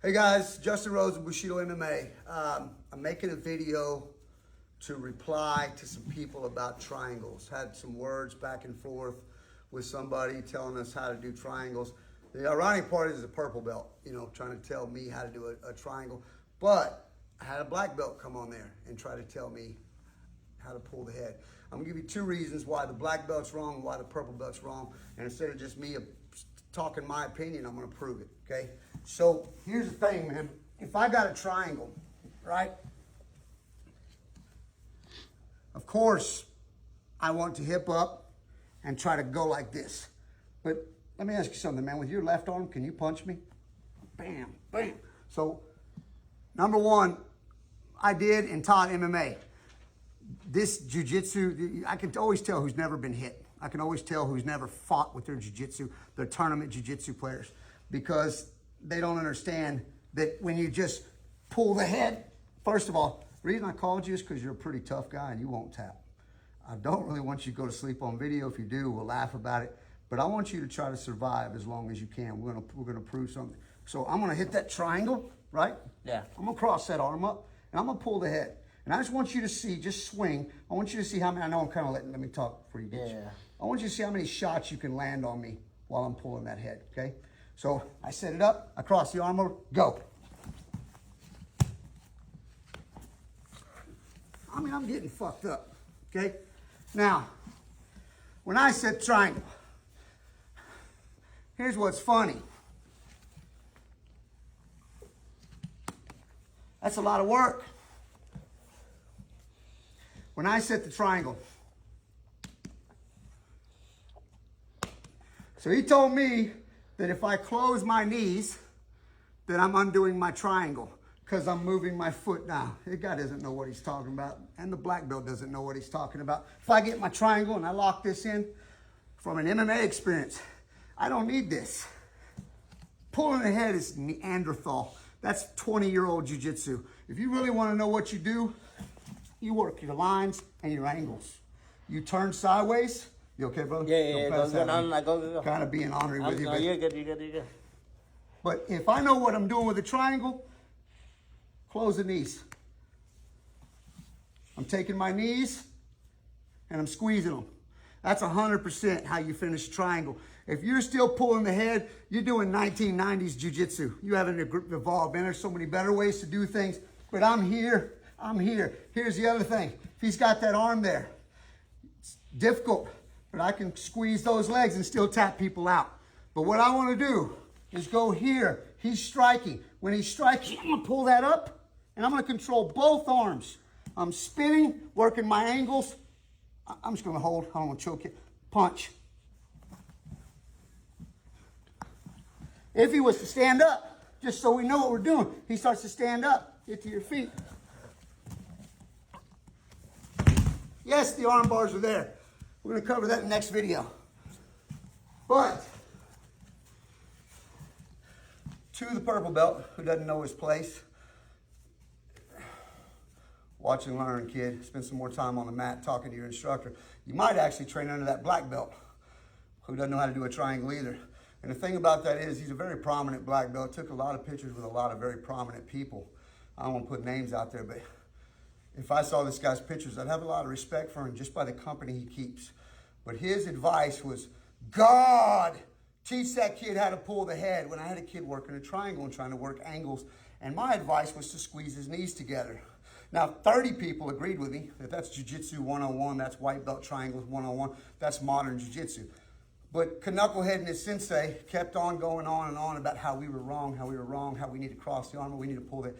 Hey guys, Justin Rose of Bushido MMA. I'm making a video to reply to some people about triangles. Had some words back and forth with somebody telling us how to do triangles. The ironic part is the purple belt, trying to tell me how to do a triangle. But I had a black belt come on there and try to tell me how to pull the head. I'm gonna give you two reasons why the black belt's wrong and why the purple belt's wrong. And instead of just me talking my opinion, I'm gonna prove it, okay? So here's the thing, man. If I got a triangle, right? Of course, I want to hip up and try to go like this. But let me ask you something, man. With your left arm, can you punch me? Bam, bam. So, number one, I did and taught MMA. This jiu-jitsu, I can always tell who's never been hit. I can always tell who's never fought with their jiu-jitsu, their tournament jiu-jitsu players, because they don't understand that when you just pull the head, first of all, the reason I called you is because you're a pretty tough guy and you won't tap. I don't really want you to go to sleep on video. If you do, we'll laugh about it. But I want you to try to survive as long as you can. We're gonna prove something. So I'm gonna hit that triangle, right? Yeah. I'm gonna cross that arm up and I'm gonna pull the head. And I just want you to see, just swing. I want you to see how many, I know I'm kind of let me talk before you get you. I want you to see how many shots you can land on me while I'm pulling that head, okay? So I set it up, I cross the arm over, go. I mean, I'm getting fucked up, okay? Now, when I said triangle, here's what's funny. That's a lot of work. When I set the triangle, so he told me that if I close my knees, that I'm undoing my triangle because I'm moving my foot now. The guy doesn't know what he's talking about, and the black belt doesn't know what he's talking about. If I get my triangle and I lock this in, from an MMA experience, I don't need this. Pulling the head is Neanderthal. That's 20-year-old jiu-jitsu. If you really want to know what you do, you work your lines and your angles. You turn sideways. You okay, brother? Yeah. Go. Kind of being honorary with you. No, you're good. But if I know what I'm doing with a triangle, close the knees. I'm taking my knees and I'm squeezing them. That's 100% how you finish a triangle. If you're still pulling the head, you're doing 1990s jiu-jitsu. You haven't evolved, man. There's so many better ways to do things. But I'm here. Here's the other thing. If he's got that arm there, it's difficult, but I can squeeze those legs and still tap people out. But what I want to do is go here. He's striking. When he's striking, I'm going to pull that up, and I'm going to control both arms. I'm spinning, working my angles. I'm just going to hold. I don't want to choke it. Punch. If he was to stand up, just so we know what we're doing, he starts to stand up. Get to your feet. Yes, the arm bars are there. We're going to cover that in the next video. But to the purple belt, who doesn't know his place, watch and learn, kid. Spend some more time on the mat talking to your instructor. You might actually train under that black belt, who doesn't know how to do a triangle either. And the thing about that is he's a very prominent black belt. Took a lot of pictures with a lot of very prominent people. I don't want to put names out there, but if I saw this guy's pictures, I'd have a lot of respect for him just by the company he keeps. But his advice was, God, teach that kid how to pull the head. When I had a kid working a triangle and trying to work angles, and my advice was to squeeze his knees together. Now, 30 people agreed with me that that's jiu-jitsu 101, that's white belt triangles 101, that's modern jiu-jitsu. But Knucklehead and his sensei kept on going on and on about how we were wrong, how we need to cross the arm, we need to pull the head.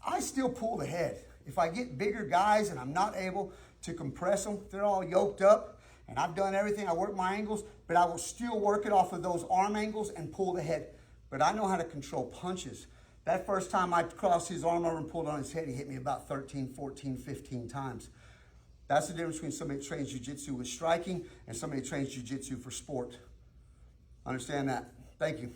I still pull the head. If I get bigger guys and I'm not able to compress them, they're all yoked up, and I've done everything, I work my angles, but I will still work it off of those arm angles and pull the head. But I know how to control punches. That first time I crossed his arm over and pulled on his head, he hit me about 13, 14, 15 times. That's the difference between somebody that trains jiu-jitsu with striking and somebody that trains jiu-jitsu for sport. Understand that. Thank you.